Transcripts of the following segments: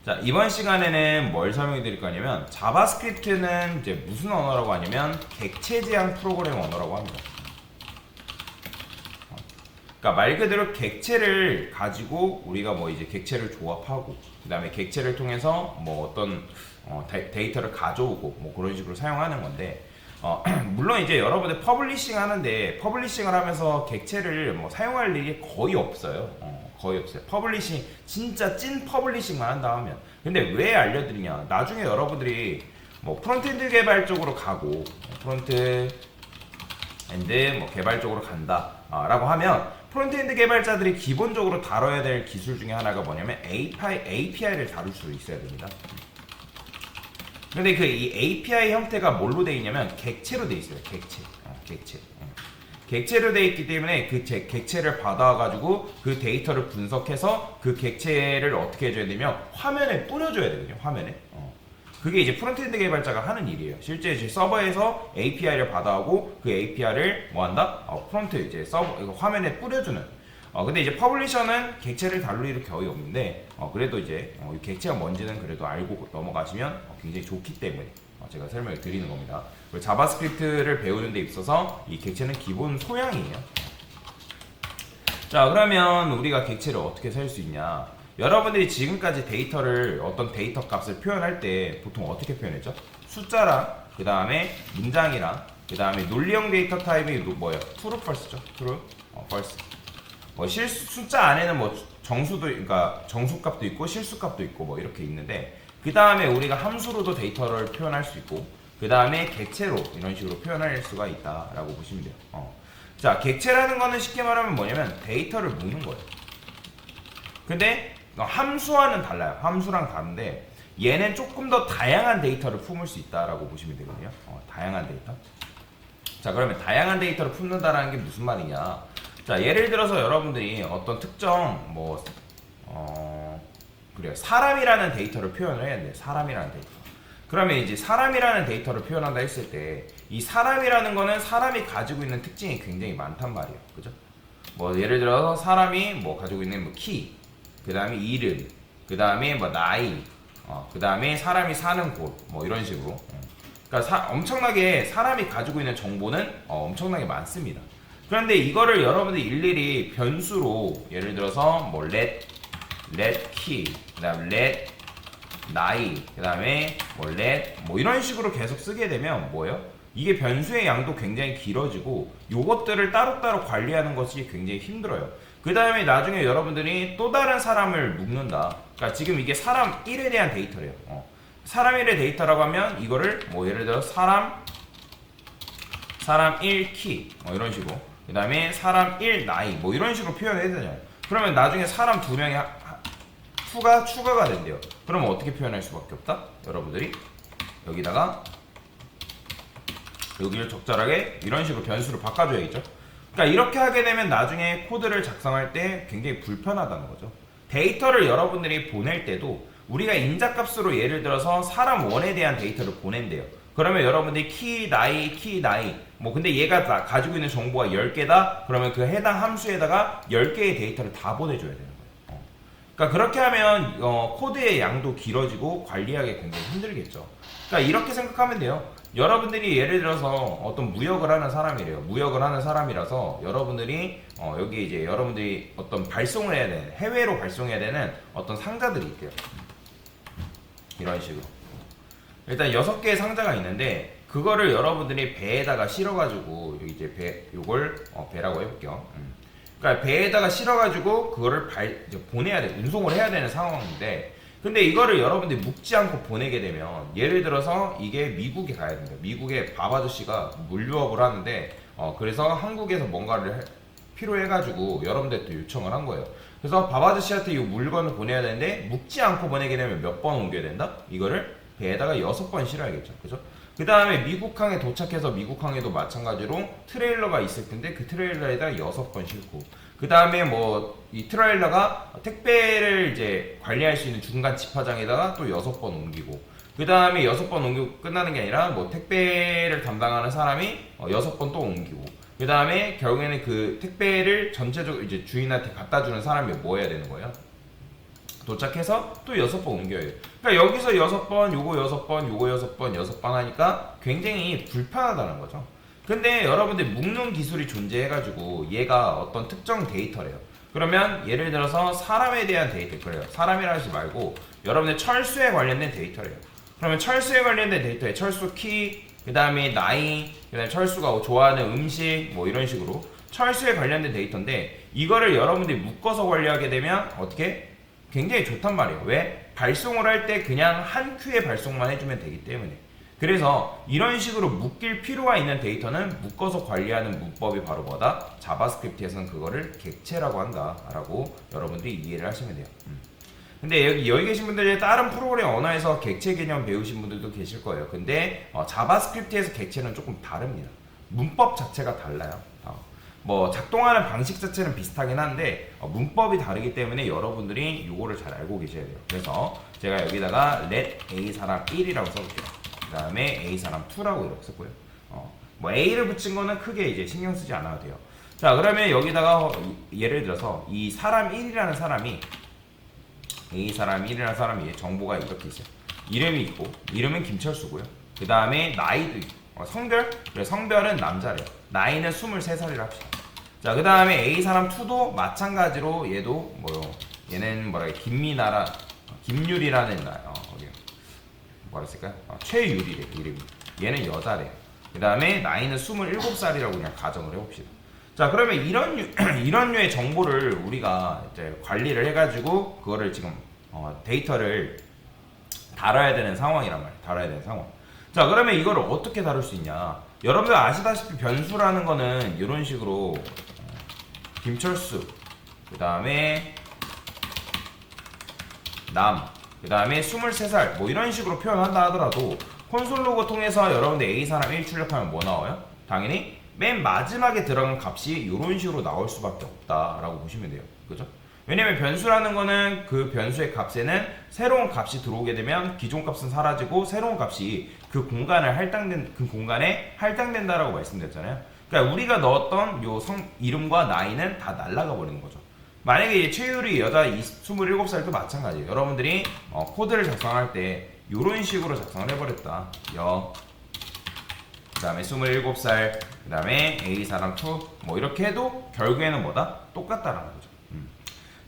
자, 이번 시간에는 뭘 설명해 드릴 거냐면 자바스크립트는 이제 무슨 언어라고 하냐면 객체 지향 프로그램 언어라고 합니다. 그러니까 말 그대로 객체를 가지고 우리가 뭐 이제 객체를 조합하고 그다음에 객체를 통해서 뭐 어떤 데이터를 가져오고 뭐 그런 식으로 사용하는 건데 물론 이제 여러분들 퍼블리싱 하는데 퍼블리싱을 하면서 객체를 뭐 사용할 일이 거의 없어요. 거의 없어요. 퍼블리싱 진짜 찐 퍼블리싱만 한다 하면. 근데 왜 알려드리냐? 나중에 여러분들이 뭐 프론트엔드 개발 쪽으로 가고 프론트 엔드 뭐 개발 쪽으로 간다 라고 하면 프론트엔드 개발자들이 기본적으로 다뤄야 될 기술 중에 하나가 뭐냐면 API를 다룰 수 있어야 됩니다. 근데 그 이 API 형태가 뭘로 되어 있냐면 객체로 되어 있어요. 객체. 객체로 되어 있기 때문에 그 객체를 받아가지고 그 데이터를 분석해서 그 객체를 어떻게 해줘야 되냐면 화면에 뿌려줘야 되거든요. 화면에. 그게 이제 프론트엔드 개발자가 하는 일이에요. 실제 이제 서버에서 API를 받아오고 그 API를 뭐 한다? 프론트 이제 서버 이거 화면에 뿌려주는. 근데 이제 퍼블리셔는 객체를 다룰 일이 거의 없는데 그래도 이제 이 객체가 뭔지는 그래도 알고 넘어가시면 굉장히 좋기 때문에 제가 설명을 드리는 겁니다. 그리고 자바스크립트를 배우는 데 있어서 이 객체는 기본 소양이에요. 자, 그러면 우리가 객체를 어떻게 살 수 있냐? 여러분들이 지금까지 데이터를 어떤 데이터 값을 표현할 때 보통 어떻게 표현했죠? 숫자랑 그 다음에 문장이랑 그 다음에 논리형 데이터 타입이 뭐예요? true, false죠? true, false. 뭐 숫자 안에는 뭐 정수도 그러니까 정수값도 있고 실수값도 있고 뭐 이렇게 있는데 그 다음에 우리가 함수로도 데이터를 표현할 수 있고 그 다음에 객체로 이런 식으로 표현할 수가 있다라고 보시면 돼요. 자, 객체라는 거는 쉽게 말하면 뭐냐면 데이터를 묻는 거예요. 근데 함수와는 달라요. 함수랑 다른데 얘는 조금 더 다양한 데이터를 품을 수 있다라고 보시면 되거든요. 다양한 데이터. 자, 그러면 다양한 데이터를 품는다라는 게 무슨 말이냐? 자, 예를 들어서 여러분들이 어떤 특정 그래요. 사람이라는 데이터를 표현을 해야 돼요. 사람이라는 데이터. 그러면 이제 사람이라는 데이터를 표현한다 했을 때 이 사람이라는 거는 사람이 가지고 있는 특징이 굉장히 많단 말이에요. 그죠? 뭐 예를 들어서 사람이 뭐 가지고 있는 뭐 키, 그 다음에 이름, 그 다음에 뭐 나이, 그 다음에 사람이 사는 곳, 뭐 이런 식으로. 그러니까 엄청나게 사람이 가지고 있는 정보는 엄청나게 많습니다. 그런데 이거를 여러분들이 일일이 변수로 예를 들어서 뭐 let key, 그 다음에 let 나이, 그 다음에 뭐 let 뭐 이런 식으로 계속 쓰게 되면 뭐예요? 이게 변수의 양도 굉장히 길어지고 요것들을 따로따로 관리하는 것이 굉장히 힘들어요. 그 다음에 나중에 여러분들이 또 다른 사람을 묶는다. 그러니까 지금 이게 사람 1에 대한 데이터래요. 사람 1의 데이터라고 하면 이거를 뭐 예를 들어 사람 1 키 뭐 이런 식으로 그 다음에 사람 1 나이 뭐 이런 식으로 표현해야 되잖아요. 그러면 나중에 사람 2명이 후가 추가가 된대요. 그러면 어떻게 표현할 수밖에 없다? 여러분들이 여기다가 여기를 적절하게 이런 식으로 변수를 바꿔줘야겠죠. 그러니까 이렇게 하게 되면 나중에 코드를 작성할 때 굉장히 불편하다는 거죠. 데이터를 여러분들이 보낼 때도 우리가 인자값으로 예를 들어서 사람 1에 대한 데이터를 보낸대요. 그러면 여러분들이 키 나이 뭐 근데 얘가 가지고 있는 정보가 10개다? 그러면 그 해당 함수에다가 10개의 데이터를 다 보내줘야 되는 거예요. 그러니까 그렇게 하면 코드의 양도 길어지고 관리하기 굉장히 힘들겠죠. 그러니까 이렇게 생각하면 돼요. 여러분들이 예를 들어서 어떤 무역을 하는 사람이래요. 무역을 하는 사람이라서 여러분들이 여기 이제 여러분들이 어떤 발송을 해야 되는 해외로 발송해야 되는 어떤 상자들이 있대요. 이런 식으로. 일단 6개의 상자가 있는데 그거를 여러분들이 배에다가 실어가지고 여기 이제 요걸 배라고 해볼게요. 그러니까 배에다가 실어가지고 그거를 이제 보내야 돼, 운송을 해야 되는 상황인데. 근데 이거를 여러분들이 묵지 않고 보내게 되면 예를 들어서 이게 미국에 가야 됩니다. 미국에 밥 아저씨가 물류업을 하는데 그래서 한국에서 뭔가를 필요해가지고 여러분들한테 요청을 한 거예요. 그래서 밥 아저씨한테 이 물건을 보내야 되는데 묵지 않고 보내게 되면 몇 번 옮겨야 된다? 이거를 배에다가 6번 실어야겠죠. 그죠? 그 다음에 미국항에 도착해서 미국항에도 마찬가지로 트레일러가 있을 텐데 그 트레일러에다 6번 싣고 그 다음에 뭐 이 트레일러가 택배를 이제 관리할 수 있는 중간 집화장에다가 또 6번 옮기고 그 다음에 6번 옮기고 끝나는 게 아니라 뭐 택배를 담당하는 사람이 6번 또 옮기고 그 다음에 결국에는 그 택배를 전체적으로 이제 주인한테 갖다 주는 사람이 뭐 해야 되는 거예요? 도착해서 또 6번 옮겨요. 그러니까 여기서 6번, 요거 6번, 요거 6번, 6번 하니까 굉장히 불편하다는 거죠. 근데 여러분들 묶는 기술이 존재해가지고 얘가 어떤 특정 데이터래요. 그러면 예를 들어서 사람에 대한 데이터, 그래요. 사람이라 하지 말고 여러분들 철수에 관련된 데이터래요. 그러면 철수에 관련된 데이터에 철수 키, 그 다음에 나이, 그 다음에 철수가 좋아하는 음식, 뭐 이런 식으로 철수에 관련된 데이터인데 이거를 여러분들이 묶어서 관리하게 되면 어떻게? 굉장히 좋단 말이에요. 왜? 발송을 할 때 그냥 한 큐에 발송만 해주면 되기 때문에. 그래서 이런 식으로 묶일 필요가 있는 데이터는 묶어서 관리하는 문법이 바로 뭐다? 자바스크립트에서는 그거를 객체라고 한다라고 여러분들이 이해를 하시면 돼요. 근데 여기 계신 분들 중에 다른 프로그램 언어에서 객체 개념 배우신 분들도 계실 거예요. 근데 자바스크립트에서 객체는 조금 다릅니다. 문법 자체가 달라요. 뭐 작동하는 방식 자체는 비슷하긴 한데 문법이 다르기 때문에 여러분들이 요거를 잘 알고 계셔야 돼요. 그래서 제가 여기다가 let a 사람 1이라고 써볼게요. 그 다음에 a 사람 2라고 이렇게 썼고요. 뭐 a를 붙인 거는 크게 이제 신경 쓰지 않아도 돼요. 자, 그러면 여기다가 예를 들어서 이 사람 1이라는 사람이 a 사람 1이라는 사람이 정보가 이렇게 있어요. 이름이 있고 이름은 김철수고요. 그 다음에 나이도 있고 성별? 그래, 성별은 남자래요. 나이는 23살이라 합시다. 자, 그 다음에 A 사람 2도 마찬가지로 얘도 얘는 김미나라, 김유리라는 뭐라 했을까요? 최유리래, 이름이. 얘는 여자래요. 그 다음에 나이는 27살이라고 그냥 가정을 해봅시다. 자, 그러면 이런 류의 정보를 우리가 이제 관리를 해가지고 그거를 지금 데이터를 다뤄야 되는 상황이란 말이에요. 다뤄야 되는 상황. 자, 그러면 이거를 어떻게 다룰 수 있냐? 여러분들 아시다시피 변수라는 거는 이런 식으로 김철수, 그 다음에 그 다음에 23살 뭐 이런 식으로 표현한다 하더라도 콘솔 로그 통해서 여러분들 A 사람 1 출력하면 뭐 나와요? 당연히 맨 마지막에 들어간 값이 이런 식으로 나올 수밖에 없다라고 보시면 돼요. 그죠? 왜냐면 변수라는 거는 그 변수의 값에는 새로운 값이 들어오게 되면 기존 값은 사라지고 새로운 값이 그 공간에 할당된다라고 말씀드렸잖아요. 그러니까 우리가 넣었던 요 이름과 나이는 다 날아가 버리는 거죠. 만약에 최유리 여자 27살도 마찬가지예요. 여러분들이 코드를 작성할 때 이런 식으로 작성을 해버렸다. 그 다음에 27살, 그 다음에 A 사람 2, 뭐 이렇게 해도 결국에는 뭐다? 똑같다라는 거죠.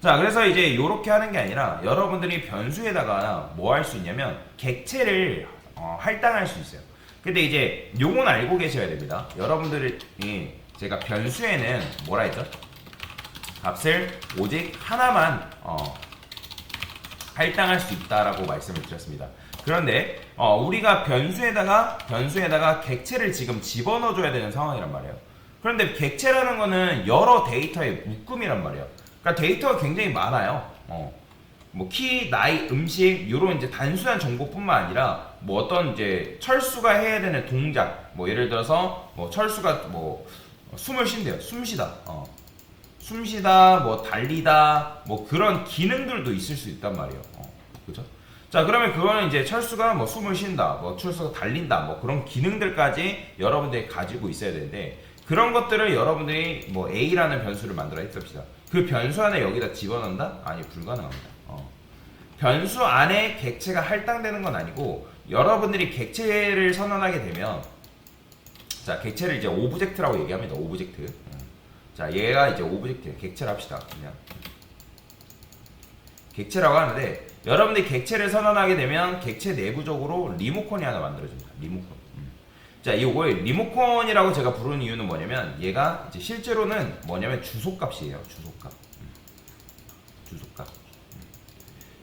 자, 그래서 이제 이렇게 하는 게 아니라 여러분들이 변수에다가 뭐 할 수 있냐면 객체를 할당할 수 있어요. 근데 이제 요건 알고 계셔야 됩니다. 여러분들이 제가 변수에는 뭐라 했죠? 값을 오직 하나만 할당할 수 있다라고 말씀을 드렸습니다. 그런데 우리가 변수에다가 객체를 지금 집어넣어줘야 되는 상황이란 말이에요. 그런데 객체라는 거는 여러 데이터의 묶음이란 말이에요. 그러니까 데이터가 굉장히 많아요. 뭐 키, 나이, 음식 이런 이제 단순한 정보뿐만 아니라 뭐 어떤 이제 철수가 해야 되는 동작, 뭐 예를 들어서 뭐 철수가 뭐 숨을 쉰대요. 숨쉬다, 뭐 달리다, 뭐 그런 기능들도 있을 수 있단 말이에요. 그죠? 자, 그러면 그거는 이제 철수가 뭐 숨을 쉰다, 뭐 철수가 달린다, 뭐 그런 기능들까지 여러분들이 가지고 있어야 되는데 그런 것들을 여러분들이 뭐 A라는 변수를 만들어 했습시다. 그 변수 안에 여기다 집어넣는다? 아니, 불가능합니다. 변수 안에 객체가 할당되는 건 아니고 여러분들이 객체를 선언하게 되면 자, 객체를 이제 오브젝트라고 얘기합니다. 오브젝트. 자, 얘가 이제 오브젝트예요. 객체를 합시다. 그냥 객체라고 하는데 여러분들이 객체를 선언하게 되면 객체 내부적으로 리모컨이 하나 만들어집니다. 리모컨. 자, 이걸 리모컨이라고 제가 부르는 이유는 뭐냐면 얘가 이제 실제로는 뭐냐면 주소값이에요. 주소값.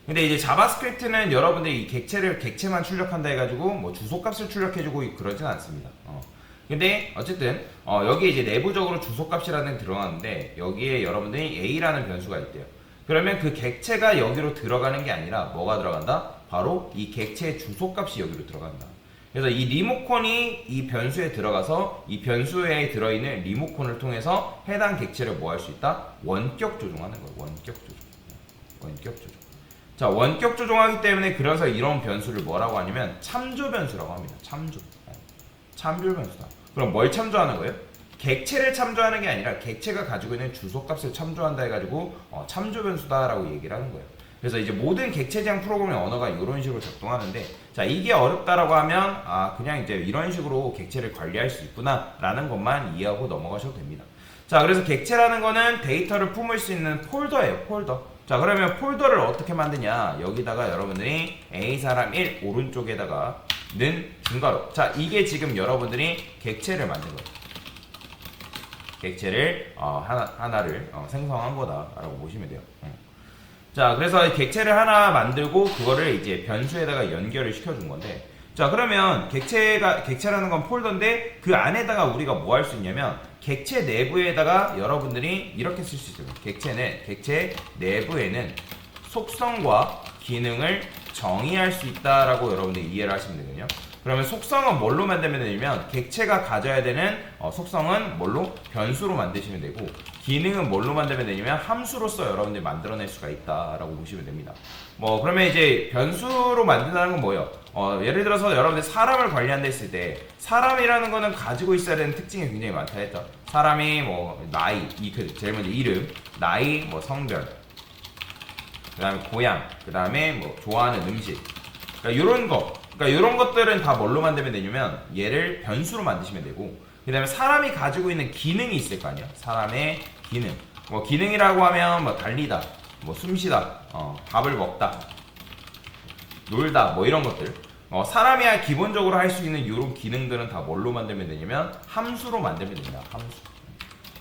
근데 이제 자바스크립트는 여러분들이 이 객체만 출력한다 해가지고 뭐 주소값을 출력해주고 그러진 않습니다. 근데 어쨌든 여기에 이제 내부적으로 주소값이라는 게 들어가는데 여기에 여러분들이 A라는 변수가 있대요. 그러면 그 객체가 여기로 들어가는 게 아니라 뭐가 들어간다? 바로 이 객체의 주소값이 여기로 들어간다. 그래서 이 리모컨이 이 변수에 들어가서 이 변수에 들어있는 리모컨을 통해서 해당 객체를 뭐 할 수 있다? 원격 조종하는 거예요. 원격 조종. 자, 원격 조종하기 때문에 그래서 이런 변수를 뭐라고 하냐면 참조 변수라고 합니다. 참조 변수다. 그럼 뭘 참조하는 거예요? 객체를 참조하는 게 아니라 객체가 가지고 있는 주소값을 참조한다 해가지고 참조 변수다라고 얘기를 하는 거예요. 그래서 이제 모든 객체 제한 프로그래밍 언어가 이런 식으로 작동하는데, 자, 이게 어렵다라고 하면 그냥 이제 이런 식으로 객체를 관리할 수 있구나라는 것만 이해하고 넘어가셔도 됩니다. 자, 그래서 객체라는 거는 데이터를 품을 수 있는 폴더예요, 폴더. 자, 그러면 폴더를 어떻게 만드냐? 여기다가 여러분들이 A 사람 1 오른쪽에다가 는 중괄호. 자, 이게 지금 여러분들이 객체를 만든 거예요. 객체를 하나를 생성한 거다라고 보시면 돼요. 자, 그래서 객체를 하나 만들고 그거를 이제 변수에다가 연결을 시켜준 건데, 자, 그러면 객체라는 건 폴더인데 그 안에다가 우리가 뭐 할 수 있냐면 객체 내부에다가 여러분들이 이렇게 쓸 수 있어요. 객체 내부에는 속성과 기능을 정의할 수 있다라고 여러분들이 이해를 하시면 되거든요. 그러면 속성은 뭘로 만들면 되냐면 객체가 가져야 되는 속성은 뭘로? 변수로 만드시면 되고, 기능은 뭘로 만들면 되냐면 함수로서 여러분들이 만들어낼 수가 있다라고 보시면 됩니다. 그러면 이제 변수로 만든다는 건 뭐예요? 예를 들어서 여러분들 사람을 관리한다 했을 때 사람이라는 거는 가지고 있어야 되는 특징이 굉장히 많다 했죠. 사람이 나이, 제일 먼저 이름, 나이, 성별, 그 다음에 고향, 그 다음에 좋아하는 음식, 그러니까 이런 것들은 다 뭘로 만들면 되냐면 얘를 변수로 만드시면 되고, 그 다음에 사람이 가지고 있는 기능이 있을 거 아니야. 사람의 기능, 기능이라고 하면 달리다, 숨쉬다, 밥을 먹다, 놀다, 이런 것들. 사람이 기본적으로 할 수 있는 이런 기능들은 다 뭘로 만들면 되냐면 함수로 만들면 됩니다. 함수.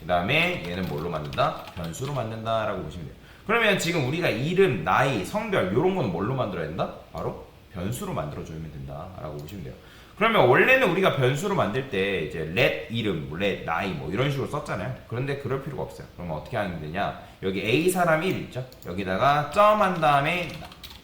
그 다음에 얘는 뭘로 만든다? 변수로 만든다라고 보시면 돼요. 그러면 지금 우리가 이름, 나이, 성별 이런 거는 뭘로 만들어야 된다? 바로 변수로 만들어주면 된다라고 보시면 돼요. 그러면 원래는 우리가 변수로 만들 때 이제 let 이름, let 나이 이런 식으로 썼잖아요. 그런데 그럴 필요가 없어요. 그러면 어떻게 하면 되냐? 여기 A 사람 1 있죠? 여기다가 점한 다음에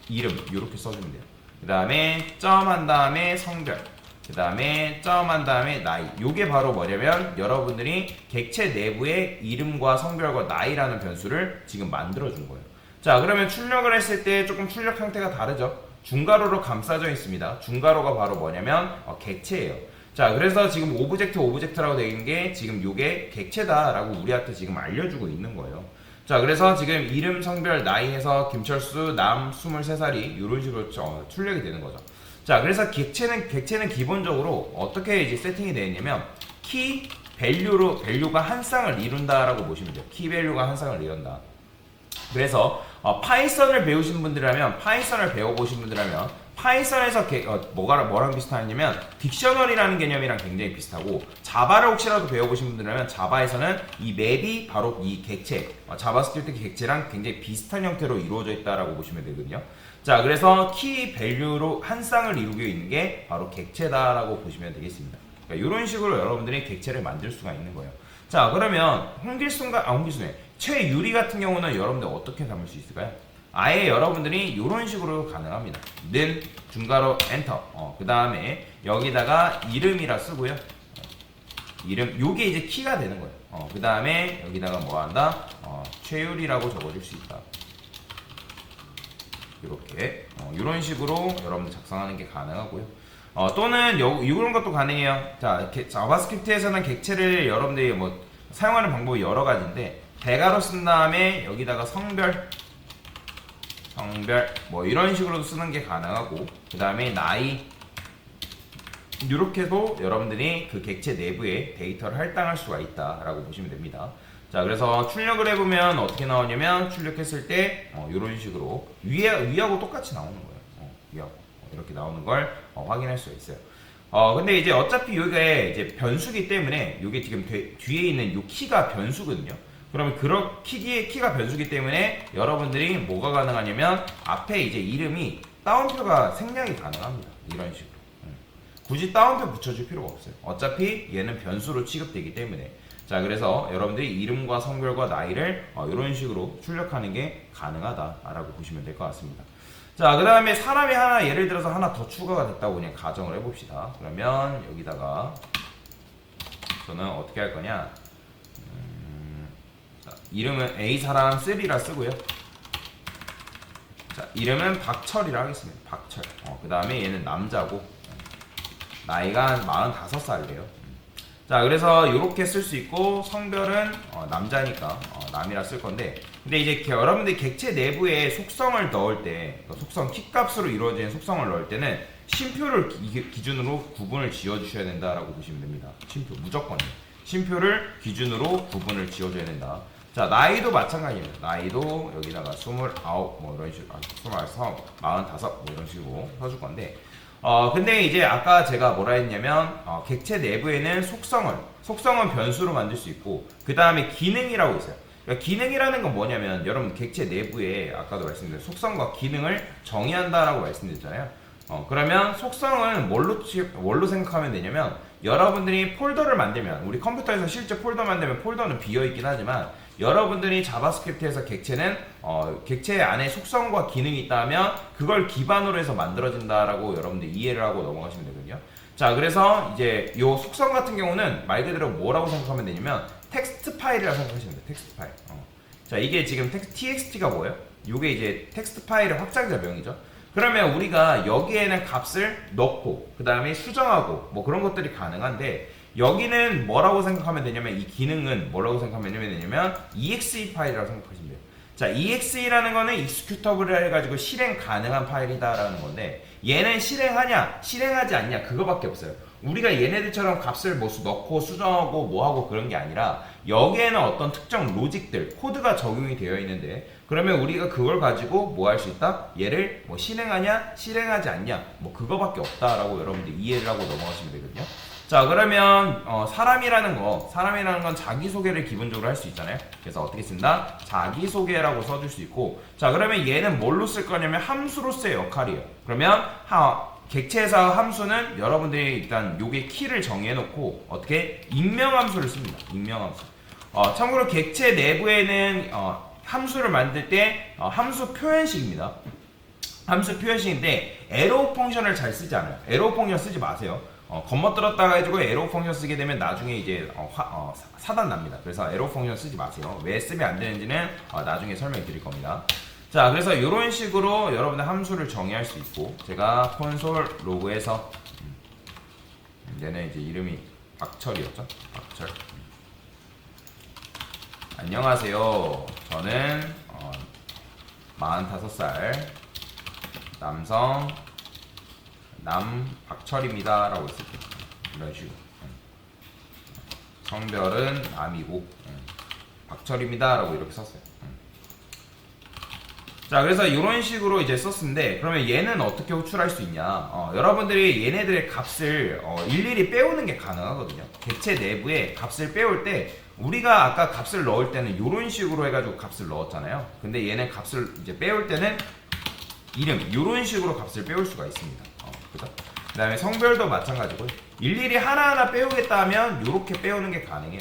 이름 이렇게 써주면 돼요. 그 다음에 점한 다음에 성별, 그 다음에 점한 다음에 나이. 요게 바로 뭐냐면 여러분들이 객체 내부에 이름과 성별과 나이라는 변수를 지금 만들어준 거예요. 자, 그러면 출력을 했을 때 조금 출력 형태가 다르죠? 중괄호로 감싸져 있습니다. 중괄호가 바로 뭐냐면 객체예요. 자, 그래서 지금 오브젝트라고 되어 있는 게 지금 요게 객체다라고 우리한테 지금 알려주고 있는 거예요. 자, 그래서 지금 이름, 성별, 나이 해서 김철수, 남 23살이 이런 식으로 출력이 되는 거죠. 자, 그래서 객체는 기본적으로 어떻게 이제 세팅이 되어 있냐면 키, 밸류가 한 쌍을 이룬다라고 보시면 돼요. 키 밸류가 한 쌍을 이룬다. 그래서 파이썬을 배우신 분들이라면, 파이썬을 배워보신 분들이라면 파이썬에서 뭐랑 비슷하냐면 딕셔너리라는 개념이랑 굉장히 비슷하고, 자바를 혹시라도 배워보신 분들이라면 자바에서는 이 맵이 바로 이 객체, 자바스크립트 객체랑 굉장히 비슷한 형태로 이루어져 있다라고 보시면 되거든요. 자, 그래서 키 밸류로 한 쌍을 이루고 있는 게 바로 객체다라고 보시면 되겠습니다. 그러니까 이런 식으로 여러분들이 객체를 만들 수가 있는 거예요. 자, 그러면 최유리 같은 경우는 여러분들 어떻게 담을 수 있을까요? 아예 여러분들이 이런 식으로 가능합니다. 는 중괄호 엔터. 그 다음에 여기다가 이름이라 쓰고요. 이름, 요게 이제 키가 되는 거예요. 그 다음에 여기다가 뭐 한다? 최유리라고 적어줄 수 있다. 이렇게 이런 식으로 여러분들 작성하는 게 가능하고요. 또는 이런 것도 가능해요. 자, 자바스크립트에서는 객체를 여러분들이 사용하는 방법이 여러 가지인데, 대괄호 쓴 다음에 여기다가 성별 이런 식으로 쓰는 게 가능하고, 그 다음에 나이, 이렇게도 여러분들이 그 객체 내부에 데이터를 할당할 수가 있다라고 보시면 됩니다. 자, 그래서 출력을 해보면 어떻게 나오냐면, 출력했을 때 이런 식으로 위하고 똑같이 나오는 거예요. 위하고 이렇게 나오는 걸 확인할 수가 있어요. 근데 이제 어차피 이게 이제 변수기 때문에, 이게 지금 뒤에 있는 이 키가 변수거든요. 그러면 키가 변수기 때문에 여러분들이 뭐가 가능하냐면 앞에 이제 이름이 따옴표가 생략이 가능합니다. 이런 식으로. 굳이 따옴표 붙여줄 필요가 없어요. 어차피 얘는 변수로 취급되기 때문에. 자, 그래서 여러분들이 이름과 성별과 나이를 이런 식으로 출력하는 게 가능하다라고 보시면 될 것 같습니다. 자, 그 다음에 사람이 예를 들어서 하나 더 추가가 됐다고 그냥 가정을 해봅시다. 그러면 여기다가 저는 어떻게 할 거냐? 자, 이름은 A 사람 3라 쓰고요. 자, 이름은 박철이라 하겠습니다. 박철. 그 다음에 얘는 남자고, 나이가 45살이래요. 자, 그래서 이렇게 쓸 수 있고 성별은 남자니까 남이라 쓸 건데, 근데 이제 여러분들이 객체 내부에 속성을 넣을 때, 속성 키값으로 이루어진 속성을 넣을 때는 쉼표를 기준으로 구분을 지어주셔야 된다라고 보시면 됩니다. 쉼표 무조건 쉼표를 기준으로 구분을 지어줘야 된다. 자, 나이도 마찬가지예요. 나이도 여기다가 29, 뭐 이런 식으로, 29, 45, 뭐 이런 식으로 써줄 건데, 근데 이제 아까 제가 뭐라 했냐면, 객체 내부에는 속성은 변수로 만들 수 있고, 그 다음에 기능이라고 있어요. 그러니까 기능이라는 건 뭐냐면, 여러분 객체 내부에 아까도 말씀드린 속성과 기능을 정의한다라고 말씀드렸잖아요. 그러면 속성은 뭘로 생각하면 되냐면, 여러분들이 폴더를 만들면, 우리 컴퓨터에서 실제 폴더 만들면 폴더는 비어있긴 하지만, 여러분들이 자바스크립트에서 객체 안에 속성과 기능이 있다면 그걸 기반으로 해서 만들어진다라고 여러분들 이해를 하고 넘어가시면 되거든요. 자, 그래서 이제 요 속성 같은 경우는 말 그대로 뭐라고 생각하면 되냐면 텍스트 파일이라고 생각하시면 돼요. 텍스트 파일. 자, 이게 지금 txt가 뭐예요? 요게 이제 텍스트 파일의 확장자 명이죠. 그러면 우리가 여기에는 값을 넣고 그 다음에 수정하고 뭐 그런 것들이 가능한데, 여기는 뭐라고 생각하면 되냐면, 이 기능은 뭐라고 생각하면 되냐면 exe 파일이라고 생각하시면 돼요. 자, exe라는 거는 executable 해가지고 실행 가능한 파일이다라는 건데, 얘는 실행하냐 실행하지 않냐 그거밖에 없어요. 우리가 얘네들처럼 값을 뭐 넣고 수정하고 뭐하고 그런 게 아니라, 여기에는 어떤 특정 로직들 코드가 적용이 되어 있는데, 그러면 우리가 그걸 가지고 뭐 할 수 있다? 얘를 뭐 실행하냐 실행하지 않냐 뭐 그거밖에 없다라고 여러분들 이해를 하고 넘어가시면 되거든요. 자, 그러면 사람이라는 건 자기소개를 기본적으로 할 수 있잖아요. 그래서 어떻게 쓴다? 자기소개라고 써줄 수 있고, 자, 그러면 얘는 뭘로 쓸 거냐면 함수로서의 역할이에요. 그러면 객체에서 함수는 여러분들이 일단 요게 키를 정해놓고 어떻게 익명함수를 씁니다. 익명함수. 참고로 객체 내부에는 함수를 만들 때 함수 표현식입니다. 함수 표현식인데 에로 펑션을 잘 쓰지 않아요. 에로 펑션 쓰지 마세요. 겉멋들었다가 해가지고 에로 펑션 쓰게 되면 나중에 이제 사단 납니다. 그래서 에로 펑션 쓰지 마세요. 왜 쓰면 안 되는지는 나중에 설명해 드릴 겁니다. 자, 그래서 이런 식으로 여러분들 함수를 정의할 수 있고, 제가 콘솔 로그에서 얘는 이제 이름이 박철이었죠. 박철. 안녕하세요. 저는 45살 남성 박철입니다 라고 했을게요. 이런 식으로. 성별은 남이고 박철입니다 라고 이렇게 썼어요. 자, 그래서 이런 식으로 이제 썼는데, 그러면 얘는 어떻게 호출할 수 있냐? 여러분들이 얘네들의 값을 일일이 빼오는 게 가능하거든요. 객체 내부에 값을 빼올 때, 우리가 아까 값을 넣을 때는 이런 식으로 해가지고 값을 넣었잖아요. 근데 얘는 값을 이제 빼올 때는 이름 이런 식으로 값을 빼올 수가 있습니다. 그죠? 그 다음에 성별도 마찬가지고, 일일이 하나하나 빼오겠다 하면 이렇게 빼오는 게 가능해요.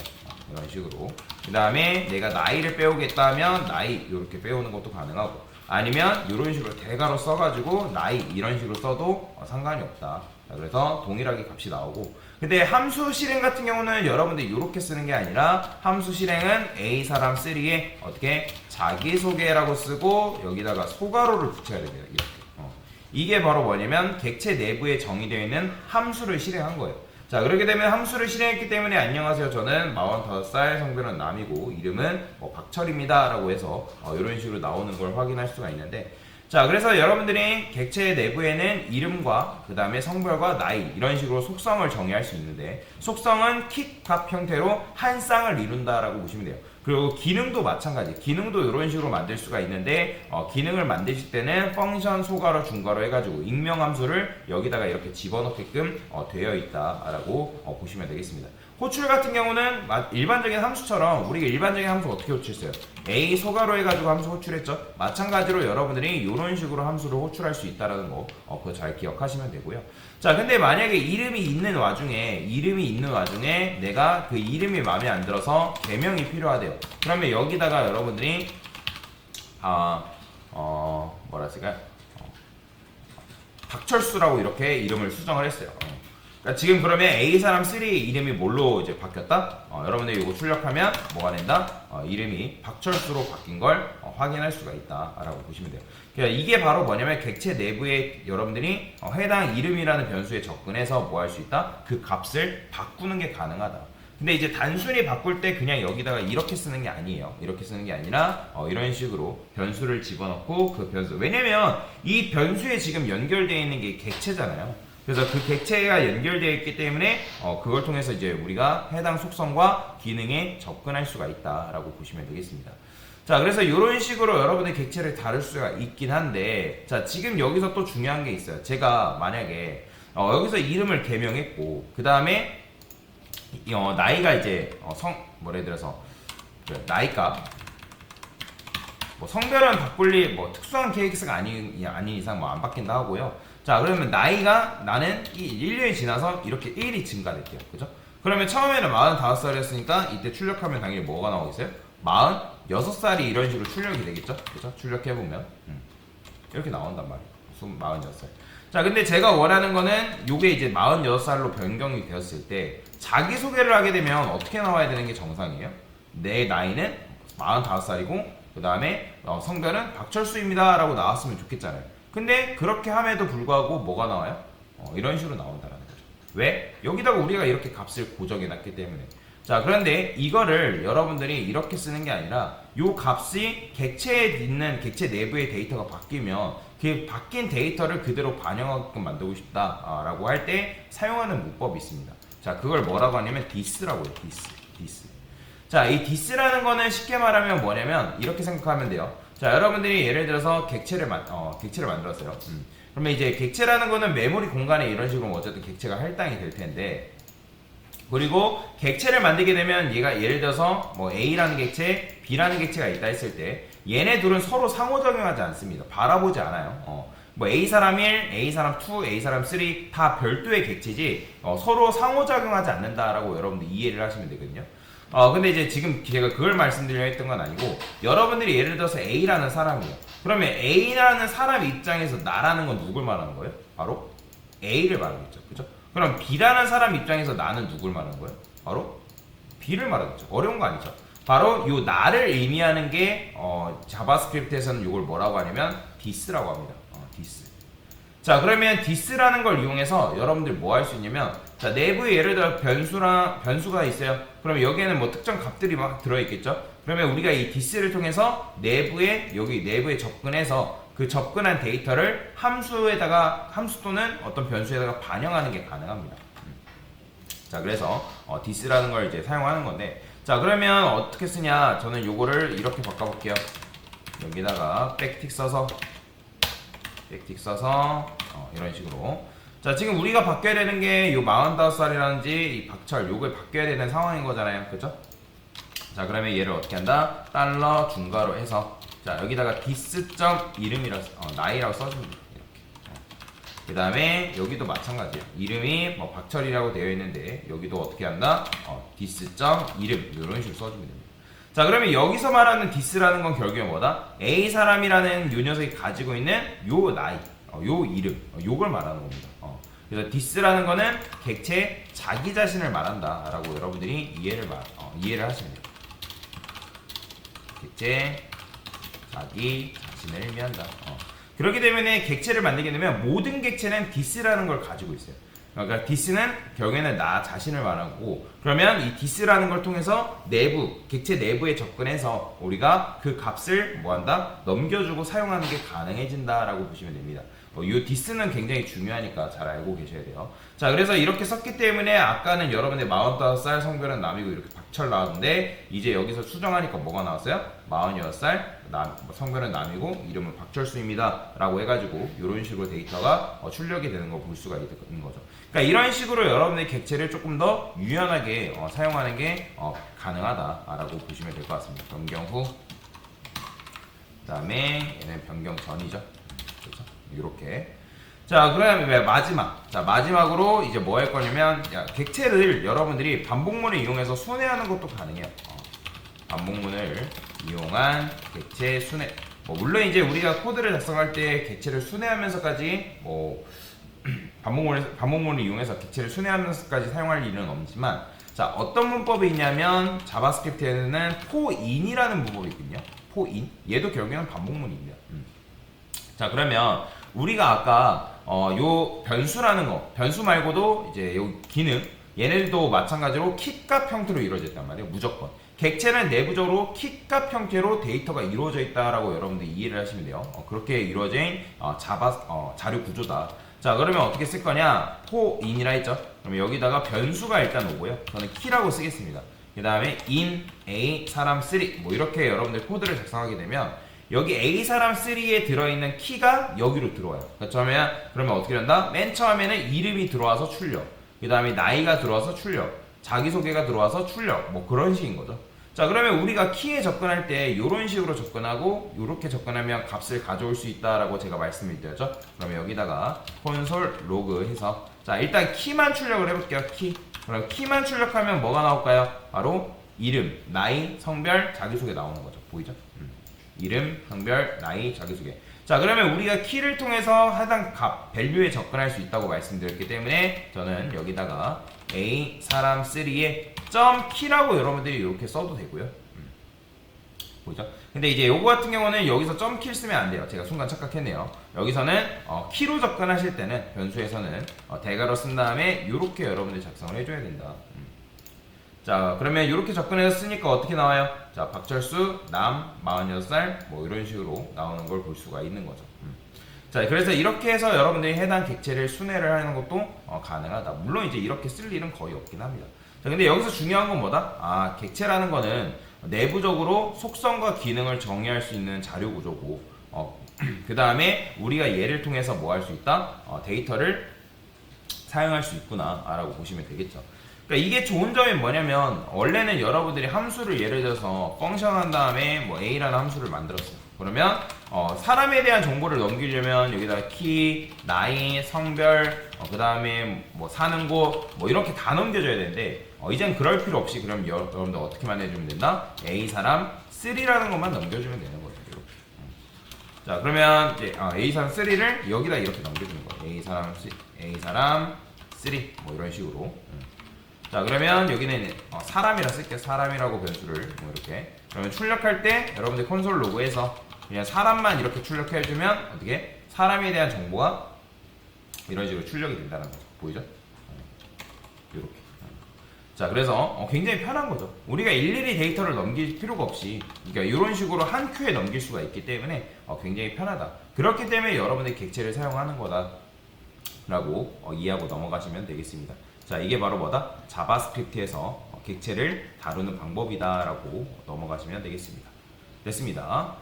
이런 식으로. 그 다음에 내가 나이를 빼오겠다 하면 나이 이렇게 빼오는 것도 가능하고, 아니면 이런 식으로 대괄호 써가지고 나이 이런 식으로 써도 상관이 없다. 그래서 동일하게 값이 나오고, 근데 함수 실행 같은 경우는 여러분들이 이렇게 쓰는 게 아니라, 함수 실행은 A 사람 3에 어떻게 자기소개라고 쓰고 여기다가 소괄호를 붙여야 됩니다. 이렇게. 이게 바로 뭐냐면 객체 내부에 정의되어 있는 함수를 실행한 거예요. 자, 그렇게 되면 함수를 실행했기 때문에 안녕하세요, 저는 45살, 성별은 남이고 이름은 뭐 박철입니다 라고 해서 이런 식으로 나오는 걸 확인할 수가 있는데, 자, 그래서 여러분들이 객체 내부에는 이름과 그 다음에 성별과 나이 이런 식으로 속성을 정의할 수 있는데, 속성은 키 값 형태로 한 쌍을 이룬다라고 보시면 돼요. 그리고 기능도 마찬가지, 기능도 이런 식으로 만들 수가 있는데, 기능을 만드실 때는 펑션 소괄호 중괄호 해가지고 익명함수를 여기다가 이렇게 집어넣게끔 되어 있다라고 보시면 되겠습니다. 호출 같은 경우는 일반적인 함수처럼 우리가 일반적인 함수 어떻게 호출했어요? A 소괄호 해가지고 함수 호출했죠. 마찬가지로 여러분들이 이런 식으로 함수를 호출할 수 있다라는 거 그거 잘 기억하시면 되고요. 자, 근데 만약에 이름이 있는 와중에 내가 그 이름이 마음에 안 들어서 개명이 필요하대요. 그러면 여기다가 여러분들이 뭐라 했을까요? 박철수라고 이렇게 이름을 수정을 했어요. 그러니까 지금 그러면 A 사람 3 이름이 뭘로 이제 바뀌었다? 여러분들이 이거 출력하면 뭐가 된다? 이름이 박철수로 바뀐 걸 확인할 수가 있다라고 보시면 돼요. 그러니까 이게 바로 뭐냐면 객체 내부에 여러분들이 해당 이름이라는 변수에 접근해서 뭐 할 수 있다? 그 값을 바꾸는 게 가능하다. 근데 이제 단순히 바꿀 때 그냥 여기다가 이렇게 쓰는 게 아니에요. 이렇게 쓰는 게 아니라 이런 식으로 변수를 집어넣고 그 변수, 왜냐면 이 변수에 지금 연결되어 있는 게 객체잖아요. 그래서 그 객체가 연결되어 있기 때문에 그걸 통해서 이제 우리가 해당 속성과 기능에 접근할 수가 있다라고 보시면 되겠습니다. 자, 그래서 이런 식으로 여러분의 객체를 다룰 수가 있긴 한데, 자, 지금 여기서 또 중요한 게 있어요. 제가 만약에 여기서 이름을 개명했고 그 다음에 나이가 이제 뭐라 들어서 나이가 뭐 성별은 바꿀 뭐 특수한 케이스가 아닌 이상 뭐 안 바뀐다 하고요. 자, 그러면 나이가 나는 1년이 지나서 이렇게 1이 증가됐대요. 그죠? 그러면 처음에는 45살이었으니까 이때 출력하면 당연히 뭐가 나오겠어요? 46살이 이런 식으로 출력이 되겠죠? 그죠? 출력해보면 이렇게 나온단 말이에요. 46살. 자, 근데 제가 원하는 거는 요게 이제 46살로 변경이 되었을 때 자기소개를 하게 되면 어떻게 나와야 되는 게 정상이에요? 내 나이는 45살이고 그 다음에 성별은 박철수입니다 라고 나왔으면 좋겠잖아요. 근데 그렇게 함에도 불구하고 뭐가 나와요? 이런 식으로 나온다는 거죠. 왜? 여기다가 우리가 이렇게 값을 고정해놨기 때문에. 자, 그런데 이거를 여러분들이 이렇게 쓰는 게 아니라 요 값이 객체에 있는 객체 내부의 데이터가 바뀌면 그 바뀐 데이터를 그대로 반영하게끔 만들고 싶다라고 할 때 사용하는 문법이 있습니다. 자, 그걸 뭐라고 하냐면 this라고 해요. this. 자, 이 this라는 거는 쉽게 말하면 뭐냐면 이렇게 생각하면 돼요. 자, 여러분들이 예를 들어서 객체를 만들었어요. 그러면 이제 객체라는 거는 메모리 공간에 이런 식으로 어쨌든 객체가 할당이 될 텐데, 그리고 객체를 만들게 되면 얘가 예를 들어서 뭐 A라는 객체, B라는 객체가 있다 했을 때 얘네 둘은 서로 상호작용하지 않습니다. 바라보지 않아요. 뭐 A 사람 1, A 사람 2, A 사람 3 다 별도의 객체지 서로 상호작용하지 않는다라고 여러분들 이해를 하시면 되거든요. 근데 이제 지금 제가 그걸 말씀드리려 했던 건 아니고, 여러분들이 예를 들어서 A라는 사람이에요. 그러면 A라는 사람 입장에서 나라는 건 누굴 말하는 거예요? 바로 A를 말하겠죠. 그죠? 그럼 B라는 사람 입장에서 나는 누굴 말하는 거예요? 바로 B를 말하겠죠. 어려운 거 아니죠. 바로 요 나를 의미하는 게 자바스크립트에서는 이걸 뭐라고 하냐면 this라고 합니다. this. 자, 그러면 this라는 걸 이용해서 여러분들 뭐 할 수 있냐면, 자, 내부에 예를 들어 변수가 있어요. 그러면 여기에는 뭐 특정 값들이 막 들어있겠죠. 그러면 우리가 이 this를 통해서 여기 내부에 접근해서 그 접근한 데이터를 함수 또는 어떤 변수에다가 반영하는 게 가능합니다. 자, 그래서 this라는 걸 이제 사용하는 건데, 자, 그러면 어떻게 쓰냐? 저는 요거를 이렇게 바꿔볼게요. 여기다가 백틱 써서 이런 식으로. 자, 지금 우리가 바뀌어야 되는 게 요 45살이라든지 이 박철 요걸 바뀌어야 되는 상황인 거잖아요. 그죠? 자, 그러면 얘를 어떻게 한다? 달러 중괄호 해서, 자, 여기다가 this 이름이라고 나이라고 써주면 돼요. 이렇게. 그 다음에 여기도 마찬가지예요. 이름이 뭐 박철이라고 되어 있는데 여기도 어떻게 한다? this 이름 이런 식으로 써주면 됩니다. 자, 그러면 여기서 말하는 this라는 건 결국에 뭐다? A 사람이라는 요 녀석이 가지고 있는 요 나이, 요 이름, 요걸 말하는 겁니다. 그래서 this라는 거는 객체 자기 자신을 말한다라고 여러분들이 이해를 하시면 돼요. 객체 자기 자신을 의미한다. 그렇기 때문에 객체를 만들게 되면 모든 객체는 this라는 걸 가지고 있어요. 그러니까 this는 결국에는 나 자신을 말하고, 그러면 이 this라는 걸 통해서 객체 내부에 접근해서 우리가 그 값을 뭐한다? 넘겨주고 사용하는 게 가능해진다라고 보시면 됩니다. 이 this는 굉장히 중요하니까 잘 알고 계셔야 돼요. 자, 그래서 이렇게 썼기 때문에 아까는 여러분의 45살 성별은 남이고 이렇게 박철 나왔는데, 이제 여기서 수정하니까 뭐가 나왔어요? 46살 성별은 남이고 이름은 박철수입니다 라고 해가지고 이런 식으로 데이터가 출력이 되는 걸 볼 수가 있는 거죠. 그러니까 이런 식으로 여러분의 객체를 조금 더 유연하게 사용하는 게 가능하다라고 보시면 될 것 같습니다. 변경 후, 그 다음에 얘는 변경 전이죠. 그렇죠? 이렇게. 자, 그러면 마지막으로 이제 뭐 할 거냐면, 객체를 여러분들이 반복문을 이용해서 순회하는 것도 가능해요. 반복문을 이용한 객체 순회. 물론 이제 우리가 코드를 작성할 때 객체를 순회하면서까지 반복문을 이용해서 객체를 순회하면서까지 사용할 일은 없지만, 자, 어떤 문법이 있냐면 자바스크립트에는 for인이라는 문법이 있거든요. for. 얘도 결국에는 반복문입니다. 자, 그러면 우리가 아까 요 변수라는 거, 변수 말고도 이제 요 기능, 얘네들도 마찬가지로 키값 형태로 이루어져 있단 말이에요. 무조건. 객체는 내부적으로 키값 형태로 데이터가 이루어져 있다라고 여러분들이 이해를 하시면 돼요. 그렇게 이루어진 자료 구조다. 자, 그러면 어떻게 쓸 거냐? 포인이라 했죠. 그러면 여기다가 변수가 일단 오고요. 저는 키라고 쓰겠습니다. 그 다음에 in a 사람 3 뭐 이렇게 여러분들 코드를 작성하게 되면 여기 a 사람 3에 들어있는 키가 여기로 들어와요. 그러면 어떻게 된다? 맨 처음에는 이름이 들어와서 출력, 그 다음에 나이가 들어와서 출력, 자기소개가 들어와서 출력, 뭐 그런 식인 거죠. 자, 그러면 우리가 키에 접근할 때 이런 식으로 접근하고 이렇게 접근하면 값을 가져올 수 있다라고 제가 말씀을 드렸죠. 그러면 여기다가 콘솔 로그 해서 자, 일단 키만 출력을 해볼게요. 그럼 키만 출력하면 뭐가 나올까요? 바로 이름, 나이, 성별, 자기소개 나오는 거죠. 보이죠? 이름, 성별, 나이, 자기소개. 자, 그러면 우리가 키를 통해서 해당 값, 밸류에 접근할 수 있다고 말씀드렸기 때문에 저는 여기다가 a 사람 3에 점 키라고 여러분들이 이렇게 써도 되고요. 보이죠? 근데 이제 요거 같은 경우는 여기서 점 키를 쓰면 안 돼요. 제가 순간 착각했네요. 여기서는 키로 접근하실 때는 변수에서는 대괄호 쓴 다음에 이렇게 여러분들이 작성을 해줘야 된다. 자, 그러면 이렇게 접근해서 쓰니까 어떻게 나와요? 자, 박철수, 남, 46살 뭐 이런 식으로 나오는 걸 볼 수가 있는 거죠. 자, 그래서 이렇게 해서 여러분들이 해당 객체를 순회를 하는 것도 가능하다. 물론 이제 이렇게 쓸 일은 거의 없긴 합니다. 자, 근데 여기서 중요한 건 뭐다? 객체라는 거는 내부적으로 속성과 기능을 정의할 수 있는 자료 구조고, 그 다음에 우리가 얘를 통해서 뭐 할 수 있다? 데이터를 사용할 수 있구나 라고 보시면 되겠죠. 그러니까 이게 좋은 점이 뭐냐면 원래는 여러분들이 함수를 예를 들어서 펑션 한 다음에 뭐 a라는 함수를 만들었어요. 그러면 사람에 대한 정보를 넘기려면 여기다가 키, 나이, 성별, 그 다음에 뭐 사는 곳 뭐 이렇게 다 넘겨줘야 되는데 이젠 그럴 필요 없이 그럼 여러분들 어떻게 만들어주면 된다? a 사람 3라는 것만 넘겨주면 되는 거죠. 이렇게. 자, 그러면 이제 a 사람 3를 여기다 이렇게 넘겨주는 거예요. a 사람 3 뭐 이런 식으로. 자, 그러면 여기는 사람이라 쓸게요. 사람이라고 변수를 뭐 이렇게. 그러면 출력할 때 여러분들 콘솔 로그에서 그냥 사람만 이렇게 출력해주면 어떻게 사람에 대한 정보가 이런 식으로 출력이 된다는 거죠. 보이죠? 이렇게. 자, 그래서 굉장히 편한 거죠. 우리가 일일이 데이터를 넘길 필요가 없이 그러니까 이런 식으로 한 큐에 넘길 수가 있기 때문에 굉장히 편하다. 그렇기 때문에 여러분들이 객체를 사용하는 거다 라고 이해하고 넘어가시면 되겠습니다. 자, 이게 바로 뭐다? 자바스크립트에서 객체를 다루는 방법이다 라고 넘어가시면 되겠습니다. 됐습니다.